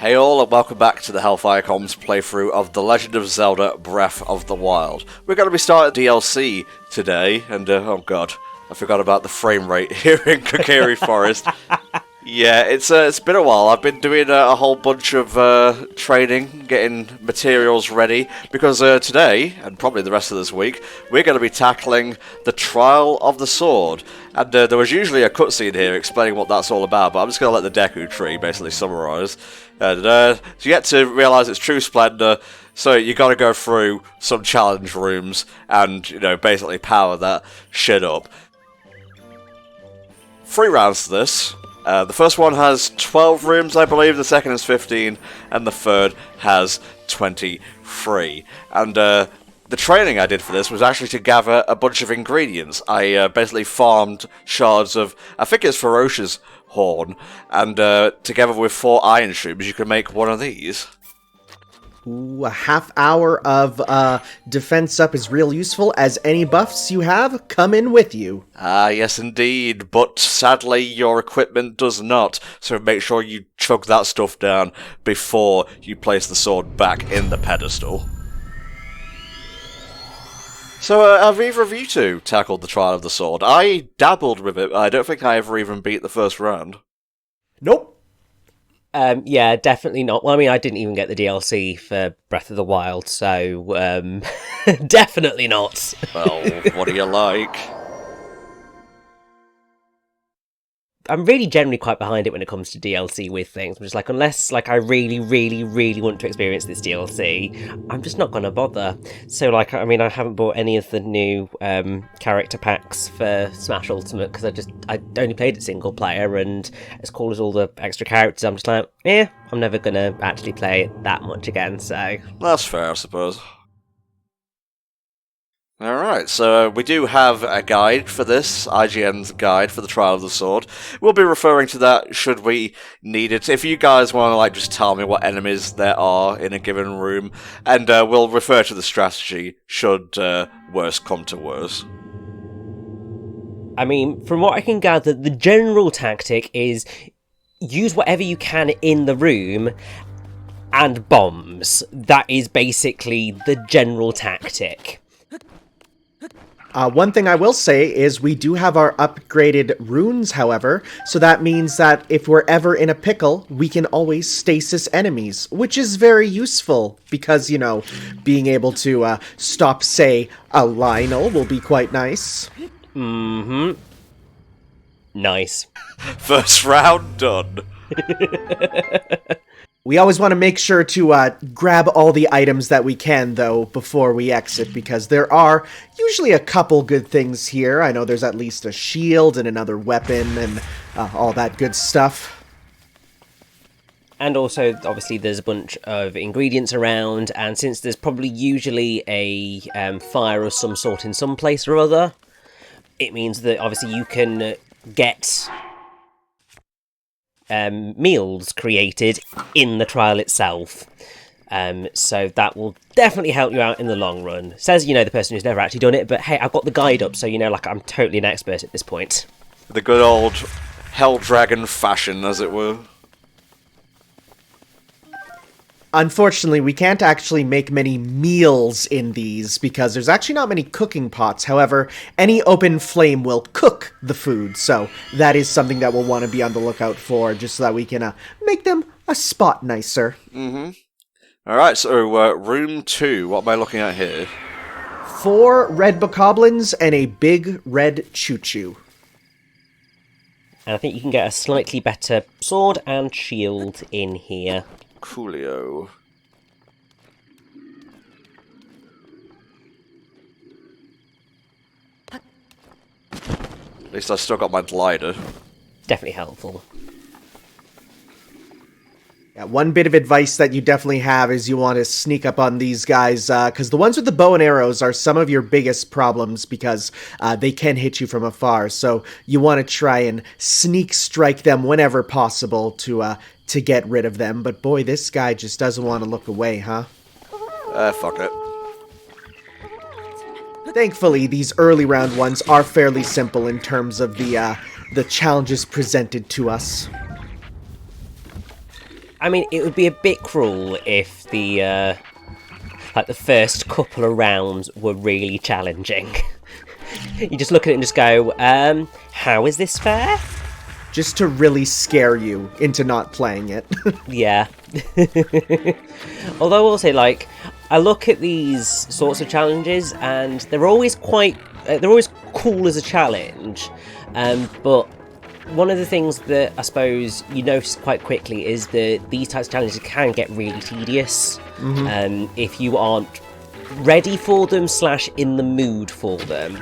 Hey all, and welcome back to the HellfireComms playthrough of The Legend of Zelda Breath of the Wild. We're going to be starting DLC today, and oh god, I forgot about the frame rate here in Kokiri Forest. Yeah, it's been a while. I've been doing a whole bunch of training, getting materials ready, because today, and probably the rest of this week, we're going to be tackling the Trial of the Sword. And there was usually a cutscene here explaining what that's all about, but I'm just going to let the Deku Tree basically summarise. And so you get to realise its true splendour, so you got to go through some challenge rooms and, you know, basically power that shit up. 3 rounds to this. The first one has 12 rooms, I believe, the second is 15, and the third has 23. And the training I did for this was actually to gather a bunch of ingredients. I basically farmed shards of, I think it's Ferocious Horn, and together with 4 iron shrooms you can make one of these. Ooh, a half hour of defense up is real useful, as any buffs you have come in with you. Ah, yes indeed, but sadly your equipment does not, so make sure you chug that stuff down before you place the sword back in the pedestal. So, have either of you two tackled the Trial of the Sword? I dabbled with it, I don't think I ever even beat the first round. Nope. Yeah, definitely not. Well, I mean, I didn't even get the DLC for Breath of the Wild, so definitely not. Well, what do you like? I'm really generally quite behind it when it comes to DLC with things. I'm just like, unless like I really, really, really want to experience this DLC, I'm just not going to bother. So like, I mean, I haven't bought any of the new character packs for Smash Ultimate because I only played it single player, and as cool as all the extra characters, I'm just like, I'm never going to actually play it that much again, so... That's fair, I suppose. Alright, so we do have a guide for this, IGN's guide for the Trial of the Sword. We'll be referring to that should we need it. If you guys want to like just tell me what enemies there are in a given room, and we'll refer to the strategy should worse come to worse. I mean, from what I can gather, the general tactic is use whatever you can in the room and bombs. That is basically the general tactic. One thing I will say is we do have our upgraded runes, however, so that means that if we're ever in a pickle, we can always stasis enemies, which is very useful because, you know, being able to stop, say, a Lionel will be quite nice. Mm-hmm. Nice. First round done. We always want to make sure to grab all the items that we can, though, before we exit, because there are usually a couple good things here. I know there's at least a shield and another weapon and all that good stuff. And also, obviously, there's a bunch of ingredients around, and since there's probably usually a fire of some sort in some place or other, it means that, obviously, you can get... meals created in the trial itself. So that will definitely help you out in the long run. Says, you know, the person who's never actually done it, but hey, I've got the guide up, so, you know, like, I'm totally an expert at this point. The good old Hell Dragon fashion, as it were. Unfortunately, we can't actually make many meals in these because there's actually not many cooking pots. However, any open flame will cook the food, so that is something that we'll want to be on the lookout for, just so that we can make them a spot nicer. Mm-hmm. Alright, so room 2, what am I looking at here? 4 red bokoblins and a big red choo-choo. And I think you can get a slightly better sword and shield in here. Coolio. At least I still got my glider. Definitely helpful. Yeah, one bit of advice that you definitely have is you want to sneak up on these guys, because the ones with the bow and arrows are some of your biggest problems, because they can hit you from afar, so you want to try and sneak strike them whenever possible to get rid of them. But boy, this guy just doesn't want to look away, huh? Fuck it. Thankfully, these early round ones are fairly simple in terms of the challenges presented to us. I mean, it would be a bit cruel if the first couple of rounds were really challenging. You just look at it and just go, how is this fair? Just to really scare you into not playing it. Yeah. Although I will say, like, I look at these sorts of challenges and they're always they're always cool as a challenge, but one of the things that I suppose you notice quite quickly is that these types of challenges can get really tedious if you aren't ready for them / in the mood for them.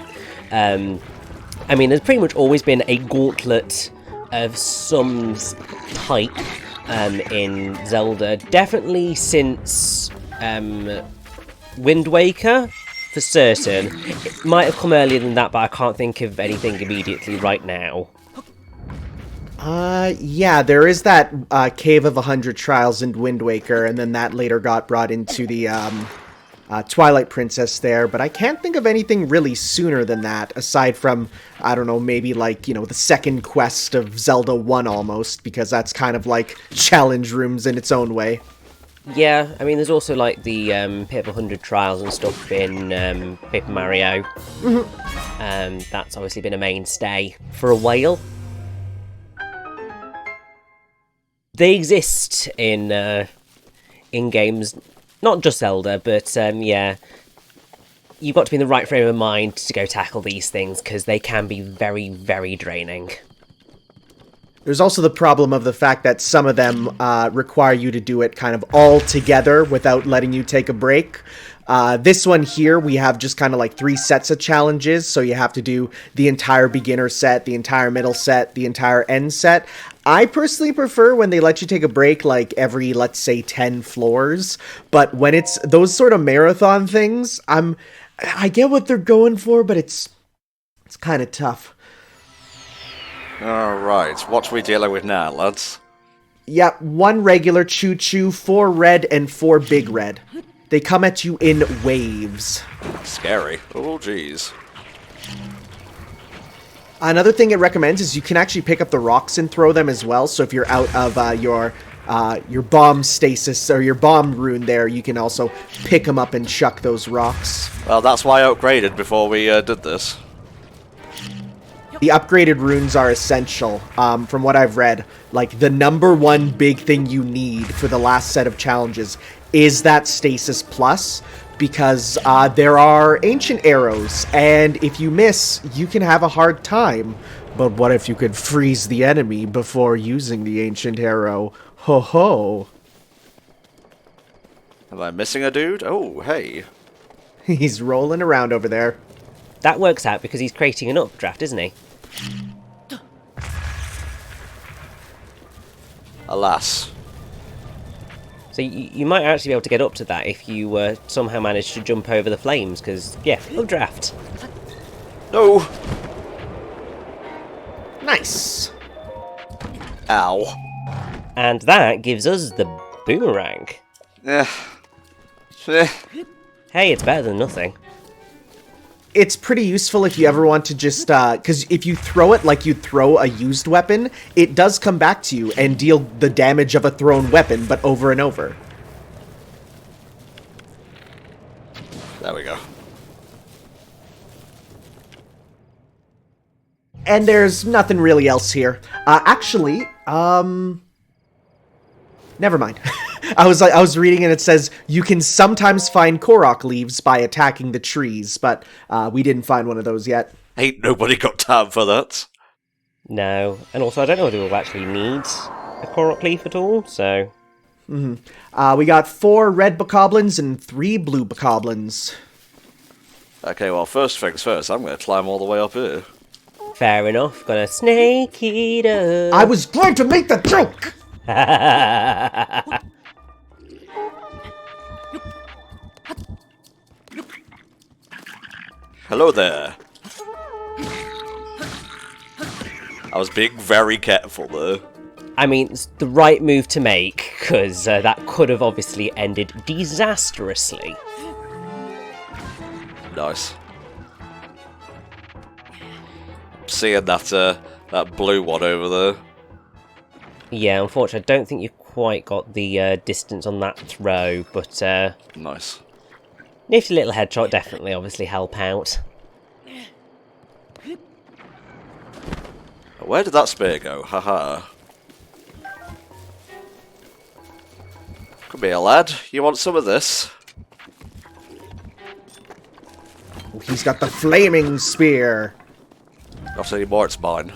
I mean, there's pretty much always been a gauntlet of some type in Zelda, definitely since Wind Waker, for certain. It might have come earlier than that, but I can't think of anything immediately right now. Yeah, there is that Cave of 100 Trials in Wind Waker, and then that later got brought into the Twilight Princess there, but I can't think of anything really sooner than that, aside from, I don't know, maybe like, the second quest of Zelda 1 almost, because that's kind of like challenge rooms in its own way. Yeah, I mean, there's also like the Pit of 100 Trials and stuff in Paper Mario. That's obviously been a mainstay for a while. They exist in games, not just Zelda, but yeah, you've got to be in the right frame of mind to go tackle these things, because they can be very, very draining. There's also the problem of the fact that some of them require you to do it kind of all together without letting you take a break. This one here, we have just kind of like 3 sets of challenges, so you have to do the entire beginner set, the entire middle set, the entire end set. I personally prefer when they let you take a break like every, let's say, 10 floors, but when it's those sort of marathon things, I get what they're going for, but it's kind of tough. Alright, what are we dealing with now, lads? Yep, 1 regular choo-choo, 4 red, and 4 big red. They come at you in waves. Scary. Oh, jeez. Another thing it recommends is you can actually pick up the rocks and throw them as well. So if you're out of your bomb stasis or your bomb rune there, you can also pick them up and chuck those rocks. Well, that's why I upgraded before we did this. The upgraded runes are essential, from what I've read. Like, the number 1 big thing you need for the last set of challenges is that Stasis Plus, because there are ancient arrows, and if you miss, you can have a hard time. But what if you could freeze the enemy before using the ancient arrow? Ho ho! Am I missing a dude? Oh, hey. He's rolling around over there. That works out because he's creating an updraft, isn't he? Alas. So you might actually be able to get up to that if you somehow manage to jump over the flames, because, yeah, updraft. No! Nice! Ow. And that gives us the boomerang. Eh. Hey, it's better than nothing. It's pretty useful if you ever want to just, because if you throw it like you throw a used weapon, it does come back to you and deal the damage of a thrown weapon, but over and over. There we go. And there's nothing really else here. Actually, never mind. I was reading and it says you can sometimes find Korok leaves by attacking the trees, but we didn't find one of those yet. Ain't nobody got time for that. No, and also I don't know whether we'll actually need a Korok leaf at all, so... We got 4 red bokoblins and 3 blue bokoblins. Okay, well, first things first, I'm going to climb all the way up here. Fair enough, gonna snake it up. I was going to make the joke! Hello there. I was being very careful there. I mean, it's the right move to make, because that could have obviously ended disastrously. Nice. Seeing that that blue one over there. Yeah, unfortunately, I don't think you've quite got the distance on that throw, but Nice. nifty little headshot definitely obviously help out. Where did that spear go? Haha. Come here, lad. You want some of this? He's got the flaming spear. Not anymore, it's mine.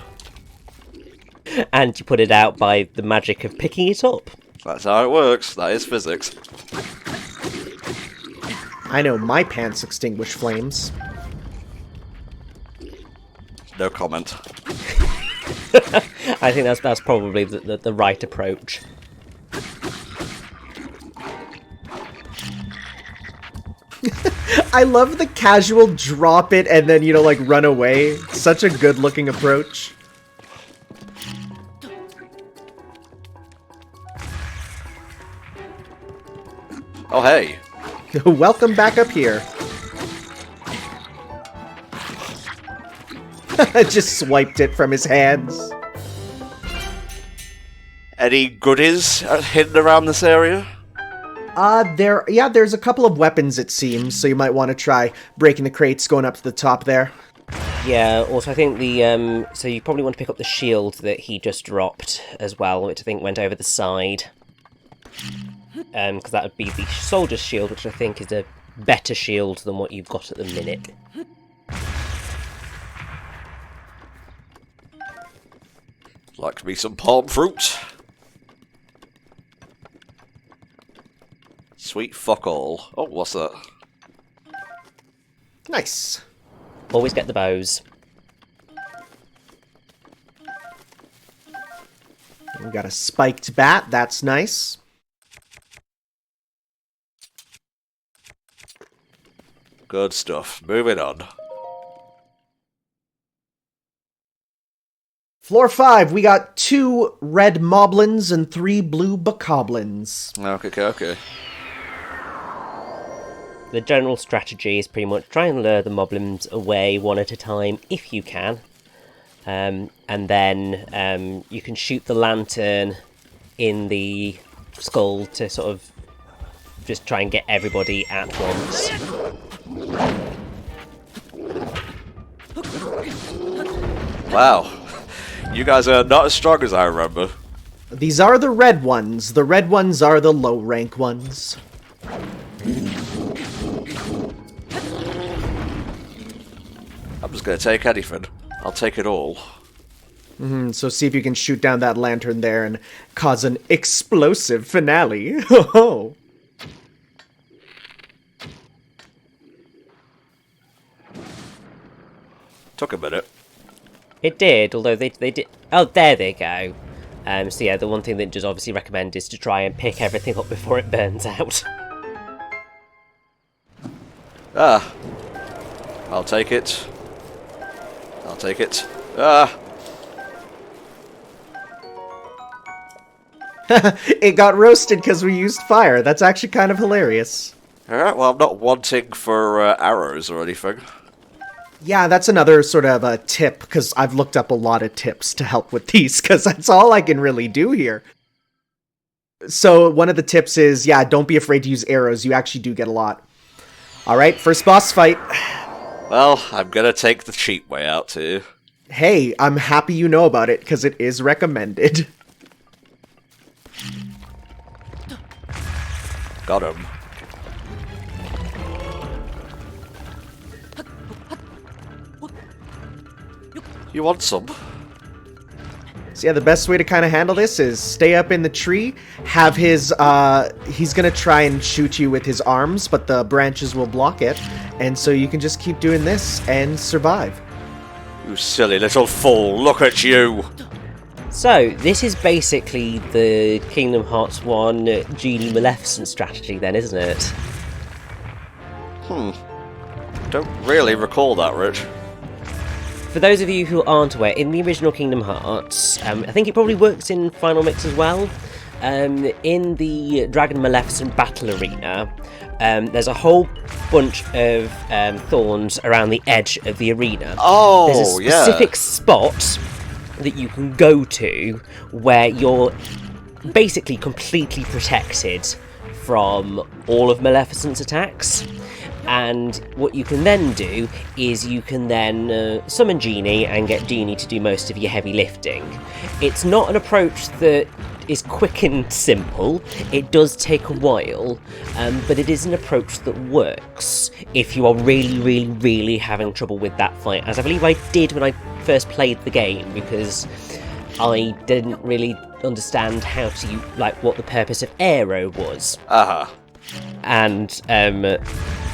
And you put it out by the magic of picking it up. That's how it works. That is physics. I know my pants extinguish flames. No comment. I think that's probably the right approach. I love the casual drop it and then, like, run away. Such a good looking approach. Oh, hey. Welcome back up here. Just swiped it from his hands. Any goodies hidden around this area? There's a couple of weapons, it seems, so you might want to try breaking the crates going up to the top there. Yeah, also I think so you probably want to pick up the shield that he just dropped as well, which I think went over the side. Because that would be the soldier's shield, which I think is a better shield than what you've got at the minute. Like me some palm fruit. Sweet fuck all. Oh, what's that? Nice. Always get the bows. We got a spiked bat, that's nice. Good stuff. Moving on. Floor 5, we got 2 red moblins and 3 blue bokoblins. Okay. The general strategy is pretty much try and lure the moblins away one at a time if you can. And then you can shoot the lantern in the skull to sort of just try and get everybody at once. Wow. You guys are not as strong as I remember. These are the red ones. The red ones are the low rank ones. I'm just gonna take anything. I'll take it all. So see if you can shoot down that lantern there and cause an explosive finale. Ho Took a minute. It did, although they did... Oh, there they go. So yeah, the one thing that just obviously recommend is to try and pick everything up before it burns out. Ah. I'll take it. I'll take it. Ah. It got roasted because we used fire. That's actually kind of hilarious. Alright, well, I'm not wanting for arrows or anything. Yeah, that's another sort of a tip, because I've looked up a lot of tips to help with these, because that's all I can really do here. So one of the tips is, yeah, don't be afraid to use arrows. You actually do get a lot. Alright, first boss fight. Well, I'm gonna take the cheap way out too. Hey, I'm happy you know about it, because it is recommended. Got him. You want some? So yeah, the best way to kind of handle this is stay up in the tree, have his, he's gonna try and shoot you with his arms, but the branches will block it, and so you can just keep doing this and survive. You silly little fool, look at you! So, this is basically the Kingdom Hearts 1 Genie Maleficent strategy then, isn't it? Don't really recall that, Rich. For those of you who aren't aware, in the original Kingdom Hearts, I think it probably works in Final Mix as well, in the Dragon Maleficent Battle Arena, there's a whole bunch of thorns around the edge of the arena. Oh, There's a specific spot that you can go to where you're basically completely protected from all of Maleficent's attacks. And what you can then do is you can then summon Genie and get Genie to do most of your heavy lifting. It's not an approach that is quick and simple. It does take a while, but it is an approach that works if you are really, really, really having trouble with that fight, as I believe I did when I first played the game, because I didn't really understand how to, what the purpose of Aero was. And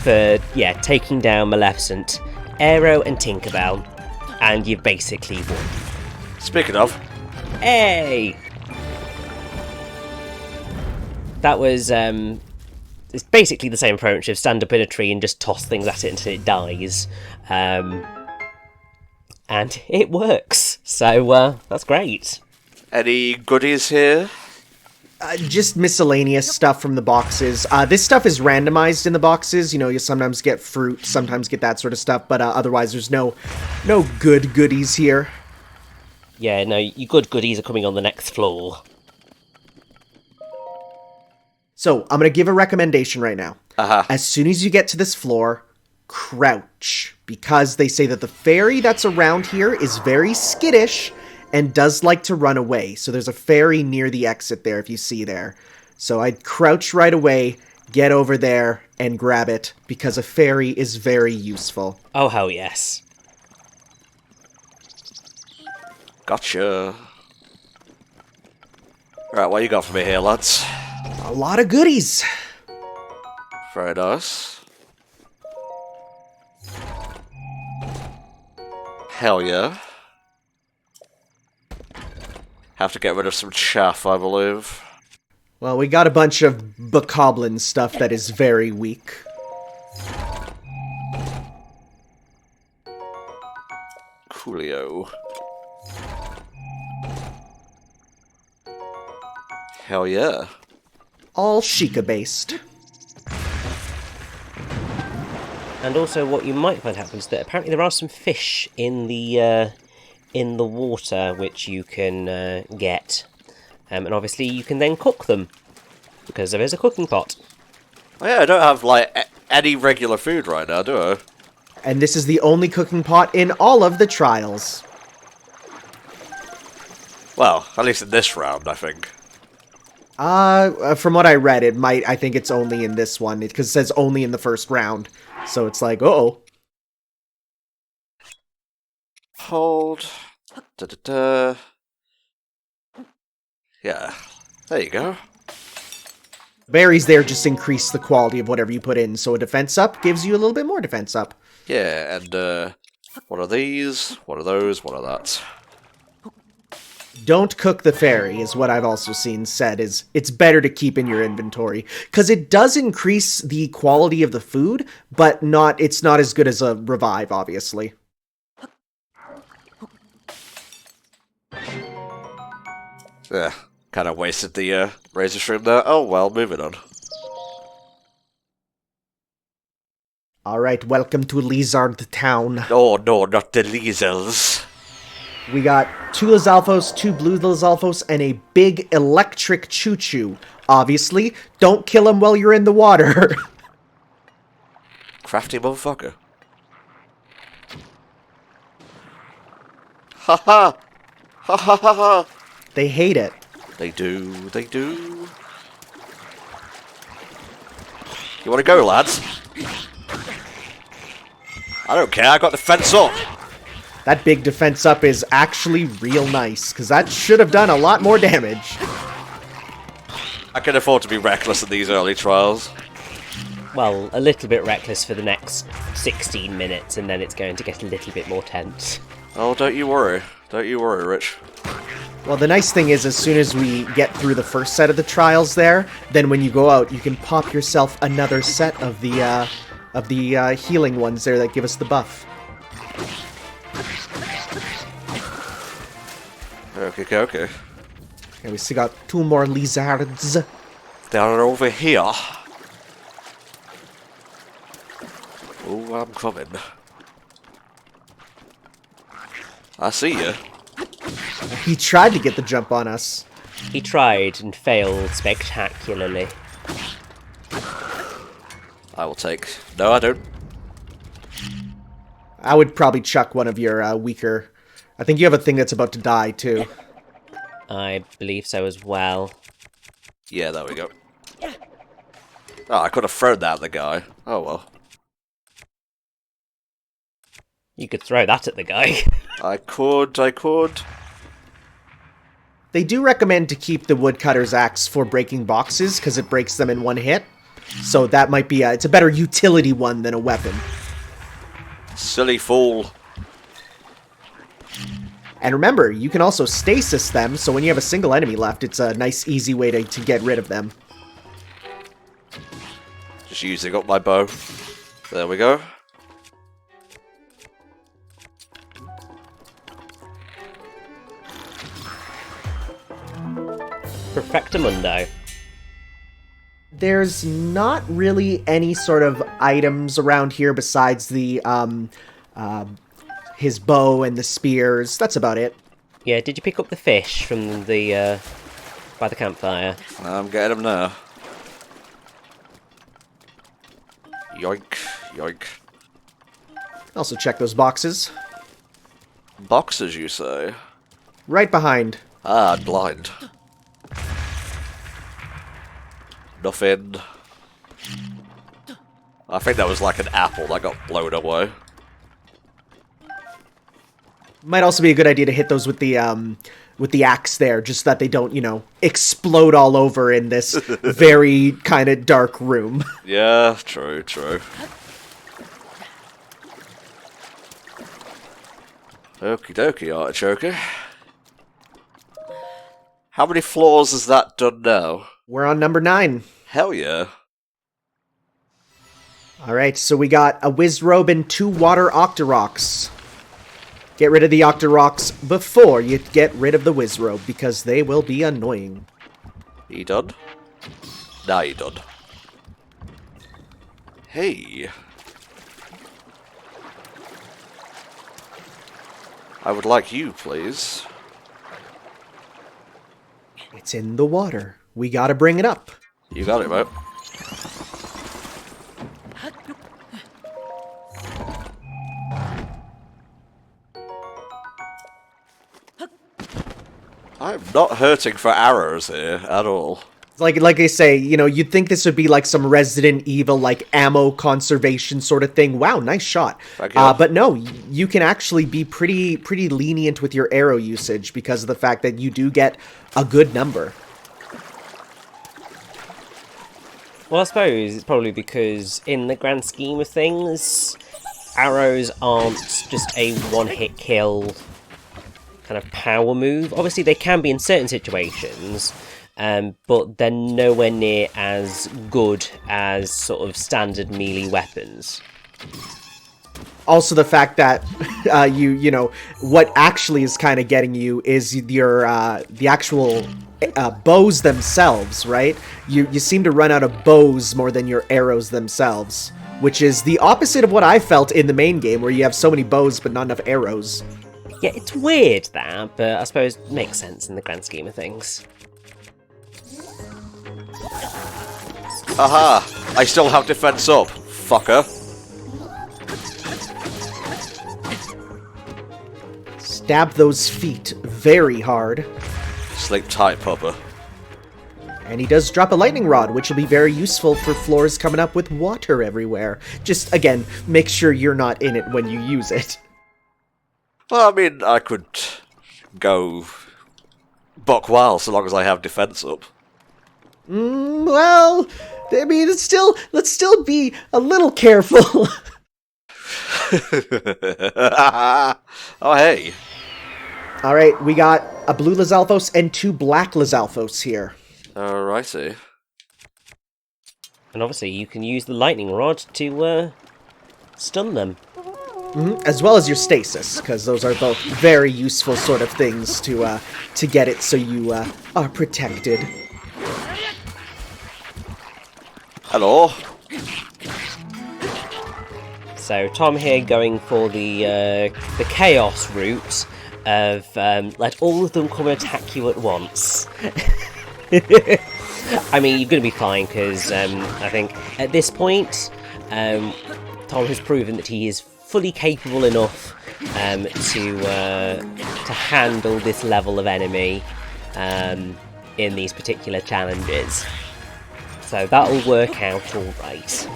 for taking down Maleficent, Aero and Tinkerbell, and you've basically won. Speaking of, hey, that was it's basically the same approach of stand up in a tree and just toss things at it until it dies, and it works. So that's great. Any goodies here? Just miscellaneous stuff from the boxes. This stuff is randomized in the boxes. You know, you sometimes get fruit, sometimes get that sort of stuff, but otherwise there's no good goodies here. Yeah, no, your good goodies are coming on the next floor. So, I'm going to give a recommendation right now. Uh-huh. As soon as you get to this floor, crouch. Because they say that the fairy that's around here is very skittish and does like to run away. So there's a fairy near the exit there, if you see there. So I'd crouch right away, get over there, and grab it, because a fairy is very useful. Oh, hell yes. Gotcha. Right, what you got for me here, lads? A lot of goodies. Very nice. Hell yeah. Have to get rid of some chaff, I believe. Well, we got a bunch of bokoblin stuff that is very weak. Coolio. Hell yeah. All Sheikah based. And also, what you might find happens is that apparently there are some fish in the water which you can get, and obviously you can then cook them because there is a cooking pot. Oh yeah, I don't have any regular food right now, do I? And this is the only cooking pot in all of the trials. Well, at least in this round, I think. From what I read, I think it's only in this one, because it says only in the first round. So it's like, uh-oh. Hold. Da-da-da. Yeah, there you go. Berries there just increase the quality of whatever you put in, so a defense up gives you a little bit more defense up. Yeah, and, what are these? What are those? What are that? Don't cook the fairy, is what I've also seen said, is it's better to keep in your inventory. Because it does increase the quality of the food, but it's not as good as a revive, obviously. Yeah, kind of wasted the, razor shroom there. Oh well, moving on. Alright, welcome to Lizard Town. Oh no, not the Liesels. We got 2 Lizalfos, 2 blue Lizalfos, and a big electric choo-choo. Obviously, don't kill him while you're in the water. Crafty motherfucker. Ha ha! Ha ha ha ha! They hate it. They do, they do. You wanna go, lads? I don't care, I got the fence up. That big defense up is actually real nice, because that should have done a lot more damage. I can afford to be reckless in these early trials. Well, a little bit reckless for the next 16 minutes, and then it's going to get a little bit more tense. Oh, don't you worry. Don't you worry, Rich. Well, the nice thing is, as soon as we get through the first set of the trials there, then when you go out, you can pop yourself another set of the healing ones there that give us the buff. Okay. Okay, we still got 2 more lizards. They're over here. Oh, I'm coming. I see you. He tried to get the jump on us. He tried and failed spectacularly. I will take... No, I don't. I would probably chuck one of your weaker... I think you have a thing that's about to die, too. I believe so as well. Yeah, there we go. Oh, I could have thrown that at the guy. Oh, well. You could throw that at the guy. I could. They do recommend to keep the woodcutter's axe for breaking boxes, because it breaks them in one hit. So that might be it's a better utility one than a weapon. Silly fool. And remember, you can also stasis them, so when you have a single enemy left, it's a nice, easy way to get rid of them. Just using up my bow. There we go. Perfectamundo. There's not really any sort of items around here besides the, his bow and the spears. That's about it. Yeah, did you pick up the fish from the, by the campfire? I'm getting him now. Yoink, yoink. Also check those boxes. Boxes, you say? Right behind. Ah, I'm blind. Nothing. I think that was like an apple that got blown away. Might also be a good idea to hit those with the axe there, just that they don't, explode all over in this very kind of dark room. Yeah, true, true. Okie dokie, artichoke. How many floors has that done now? We're on number 9. Hell yeah. Alright, so we got a whiz robe and 2 water octoroks. Get rid of the octoroks before you get rid of the whiz robe, because they will be annoying. He done? Nah, he done. Hey. I would like you, please. It's in the water. We gotta bring it up. You got it, mate. I'm not hurting for arrows here at all. Like I say, you'd think this would be like some Resident Evil, like, ammo conservation sort of thing. Wow, nice shot. Thank you. But no, you can actually be pretty lenient with your arrow usage because of the fact that you do get a good number. Well, I suppose it's probably because in the grand scheme of things, arrows aren't just a one-hit kill kind of power move. Obviously, they can be in certain situations, but they're nowhere near as good as sort of standard melee weapons. Also, the fact that what actually is kind of getting you is the actual bows themselves, right? You seem to run out of bows more than your arrows themselves, which is the opposite of what I felt in the main game, where you have so many bows but not enough arrows. Yeah, it's weird that, but I suppose it makes sense in the grand scheme of things. Aha! I still have defense up, fucker. Stab those feet very hard. Sleep tight, Papa. And he does drop a lightning rod, which will be very useful for floors coming up with water everywhere. Just, again, make sure you're not in it when you use it. Well, I mean, I could go buck wild so long as I have defense up. Well, I mean, let's still be a little careful. Oh, hey. Alright, we got a blue Lizalfos and 2 black Lizalfos here. Alrighty. And obviously you can use the lightning rod to stun them. As well as your stasis, because those are both very useful sort of things to get it so you are protected. Hello. So Tom here going for the chaos route. of let all of them come and attack you at once. I mean, you're going to be fine, because I think at this point, Tom has proven that he is fully capable enough to handle this level of enemy in these particular challenges. So that'll work out all right.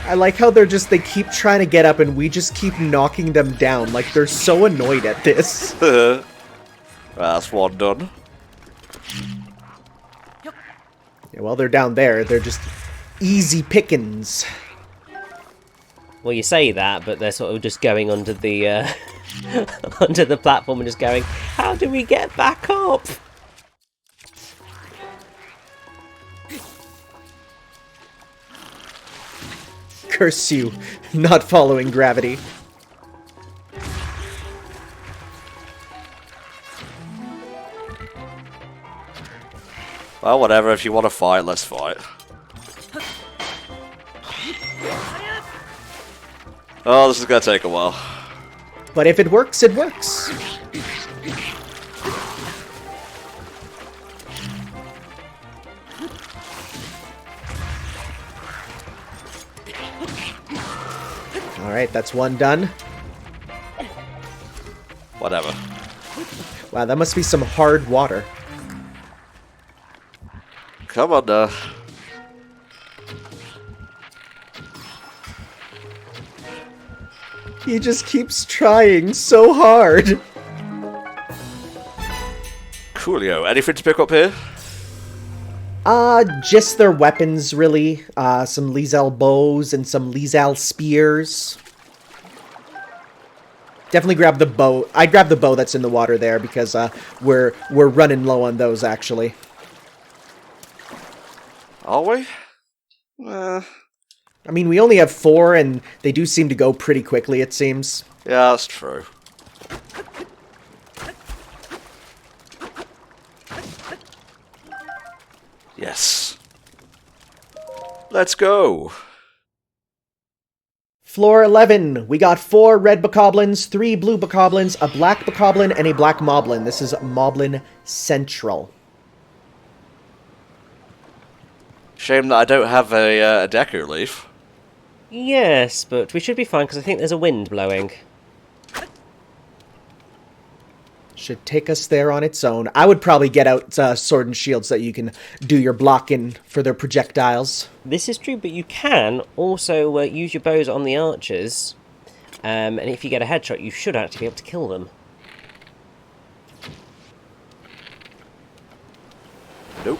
I like how they keep trying to get up and we just keep knocking them down. Like, they're so annoyed at this. That's one done. Yeah, well, they're down there. They're just easy pickings. Well, you say that, but they're sort of just going under the under the platform and just going, how do we get back up? Curse you, not following gravity. Well, whatever, if you want to fight, let's fight. Oh, this is gonna take a while. But if it works, it works. Alright, that's one done. Whatever. Wow, that must be some hard water. Come on now. He just keeps trying so hard. Coolio. Anything to pick up here? Just their weapons, really. Some Lizal bows and some Lizal spears. Definitely grab the bow. I'd grab the bow that's in the water there, because we're running low on those, actually. Are we? I mean, we only have 4, and they do seem to go pretty quickly, it seems. Yeah, that's true. Yes. Let's go. Floor 11. We got 4 red bokoblins, 3 blue bokoblins, a black bokoblin, and a black moblin. This is Moblin Central. Shame that I don't have a Deku leaf. Yes, but we should be fine, because I think there's a wind blowing. Should take us there on its own. I would probably get out sword and shield so that you can do your blocking for their projectiles. This is true, but you can also use your bows on the archers, and if you get a headshot, you should actually be able to kill them. Nope.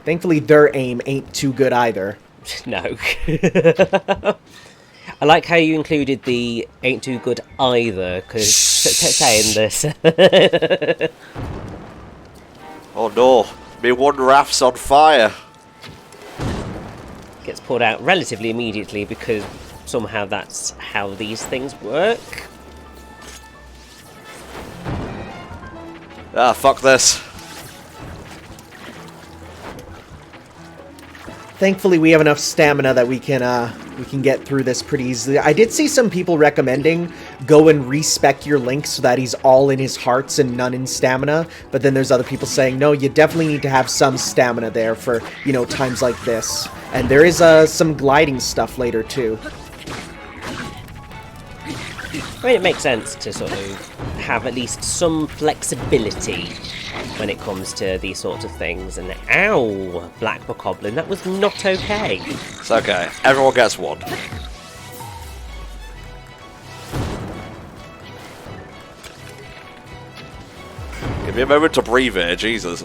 Thankfully, their aim ain't too good either. No. I like how you included the ain't too good either, because saying this. Oh no, me one raft's on fire. Gets poured out relatively immediately, because somehow that's how these things work. Ah, fuck this. Thankfully, we have enough stamina that we can get through this pretty easily. I did see some people recommending go and respec your Link so that he's all in his hearts and none in stamina. But then there's other people saying, no, you definitely need to have some stamina there for, you know, times like this. And there is some gliding stuff later, too. I mean, it makes sense to sort of have at least some flexibility when it comes to these sorts of things. And ow, Black Bokoblin, that was not okay. It's okay. Everyone gets one. Give me a moment to breathe here, Jesus.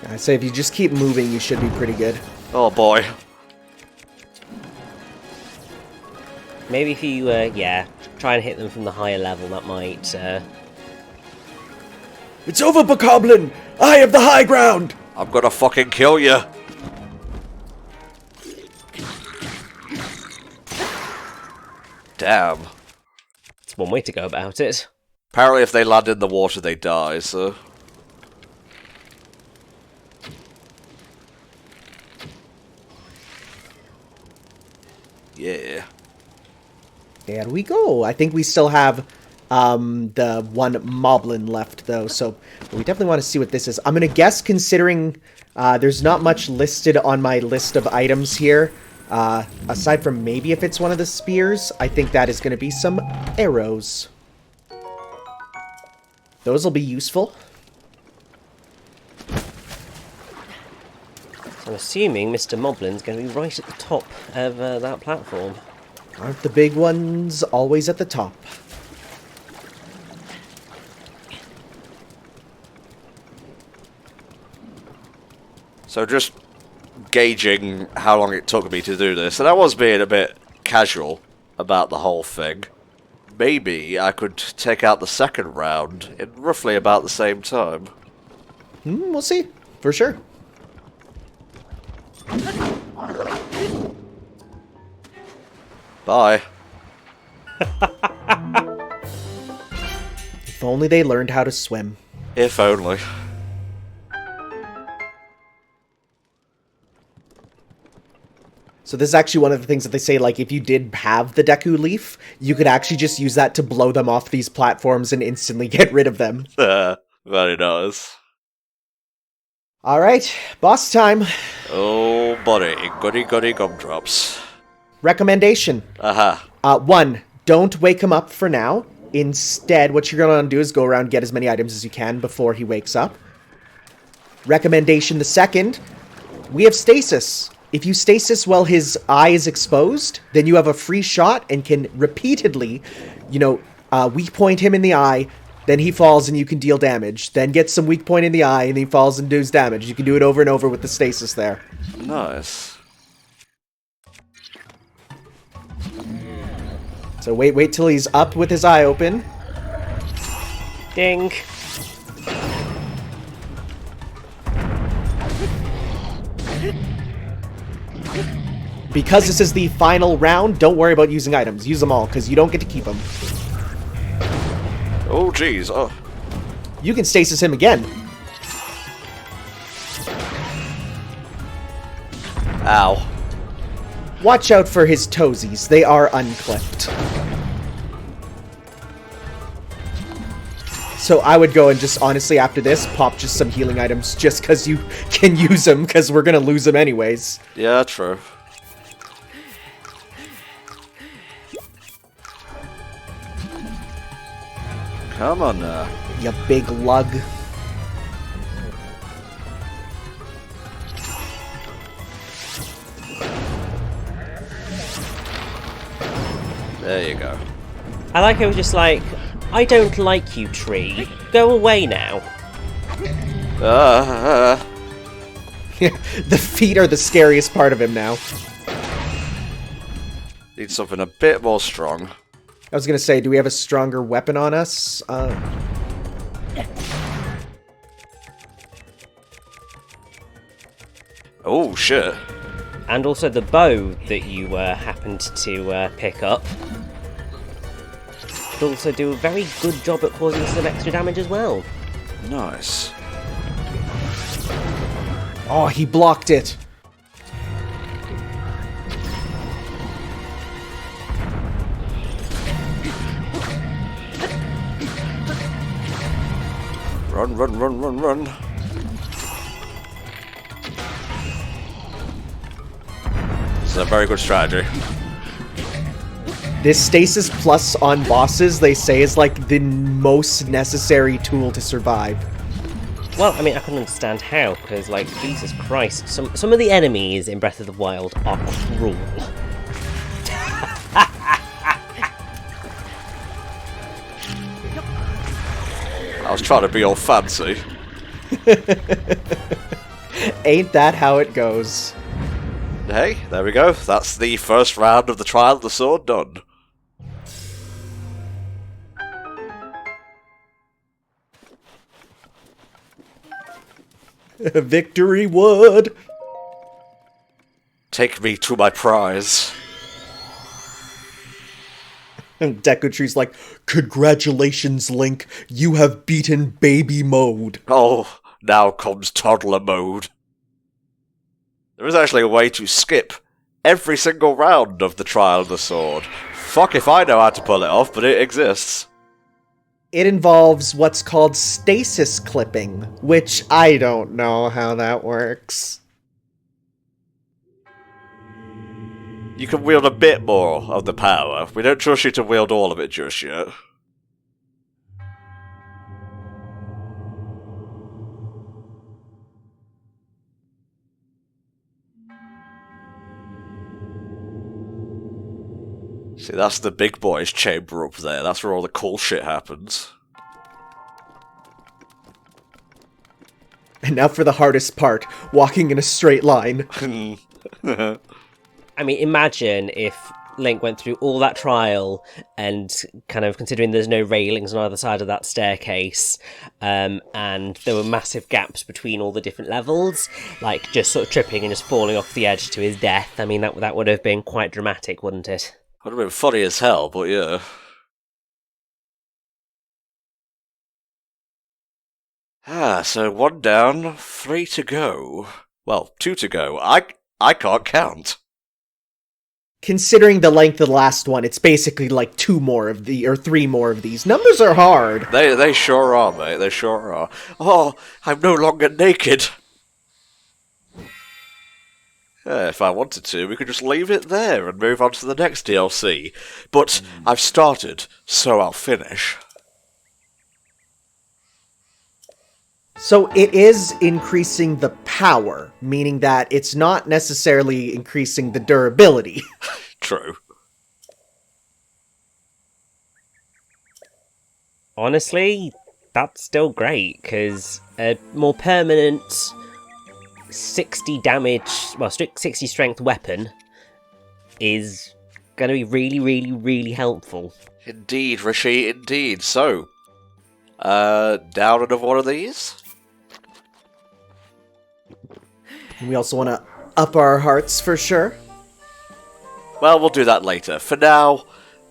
I say if you just keep moving, you should be pretty good. Oh boy. Maybe if you, yeah, try and hit them from the higher level, that might, It's over, Bokoblin! I have the high ground! I'm gonna fucking kill you. Damn. it's one way to go about it. Apparently if they land in the water, they die, so... Yeah. There we go. I think we still have the one moblin left, though, so we definitely want to see what this is. I'm going to guess, considering there's not much listed on my list of items here, aside from maybe if it's one of the spears, I think that is going to be some arrows. Those will be useful. I'm assuming Mr. Moblin's going to be right at the top of that platform. Aren't the big ones always at the top? So just gauging how long it took me to do this, and I was being a bit casual about the whole thing. Maybe I could take out the second round in roughly about the same time. We'll see. For sure. Bye. If only they learned how to swim. If only. So this is actually one of the things that they say, like, if you did have the Deku Leaf, you could actually just use that to blow them off these platforms and instantly get rid of them. Very nice. Alright, boss time. Oh, buddy. Goody gumdrops. Recommendation. Aha. 1, don't wake him up for now. Instead, what you're going to do is go around and get as many items as you can before he wakes up. Recommendation the second, we have stasis. If you stasis while his eye is exposed, then you have a free shot and can repeatedly, weak point him in the eye, then he falls and you can deal damage. Then get some weak point in the eye and he falls and does damage. You can do it over and over with the stasis there. Nice. So wait till he's up with his eye open. Ding. Because this is the final round, don't worry about using items. Use them all, because you don't get to keep them. Oh, jeez. Oh. You can stasis him again. Ow. Watch out for his toesies. They are unclipped. So I would go and just, honestly, after this, pop just some healing items, just because you can use them, because we're going to lose them anyways. Yeah, true. Come on now. You big lug. There you go. I like how it was just like, I don't like you, tree. Go away now. The feet are the scariest part of him now. Need something a bit more strong. I was going to say, do we have a stronger weapon on us? Oh, shit. And also the bow that you happened to pick up could also do a very good job at causing some extra damage as well. Nice. Oh, he blocked it. Run, run, run, run, run. This is a very good strategy. This stasis plus on bosses, they say, is like the most necessary tool to survive. Well, I mean, I can understand how, because, like, Jesus Christ, some of the enemies in Breath of the Wild are cruel. I was trying to be all fancy. Ain't that how it goes? Hey, there we go. That's the first round of the Trial of the Sword done. Victory wood. Take me to my prize. And Deku Tree's like, congratulations, Link. You have beaten baby mode. Oh, now comes toddler mode. There is actually a way to skip every single round of the Trial of the Sword. Fuck if I know how to pull it off, but it exists. It involves what's called stasis clipping, which I don't know how that works. You can wield a bit more of the power. We don't trust you to wield all of it just yet. See, that's the big boys chamber up there. That's where all the cool shit happens. And now for the hardest part, walking in a straight line. I mean, imagine if Link went through all that trial and kind of considering there's no railings on either side of that staircase, and there were massive gaps between all the different levels, like just sort of tripping and just falling off the edge to his death. I mean, that would have been quite dramatic, wouldn't it? Would have been funny as hell, but yeah. So 1 down, 3 to go. Well, 2 to go. I can't count. Considering the length of the last one, it's basically like 3 more of these. Numbers are hard. They sure are, mate. They sure are. Oh, I'm no longer naked. If I wanted to, we could just leave it there and move on to the next DLC. But I've started, so I'll finish. So it is increasing the power, meaning that it's not necessarily increasing the durability. True. Honestly, that's still great, because a more permanent 60 damage, well, 60 strength weapon is going to be really, really, really helpful. Indeed, Rishi, indeed. So, down another one of these? And we also want to up our hearts for sure. Well, we'll do that later. For now,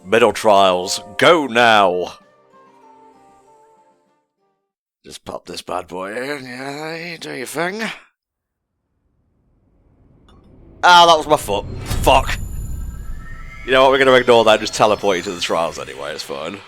middle trials, go now! Just pop this bad boy in, yeah, do your thing. Ah, that was my foot. Fuck. You know what, we're going to ignore that and just teleport you to the trials anyway, it's fine.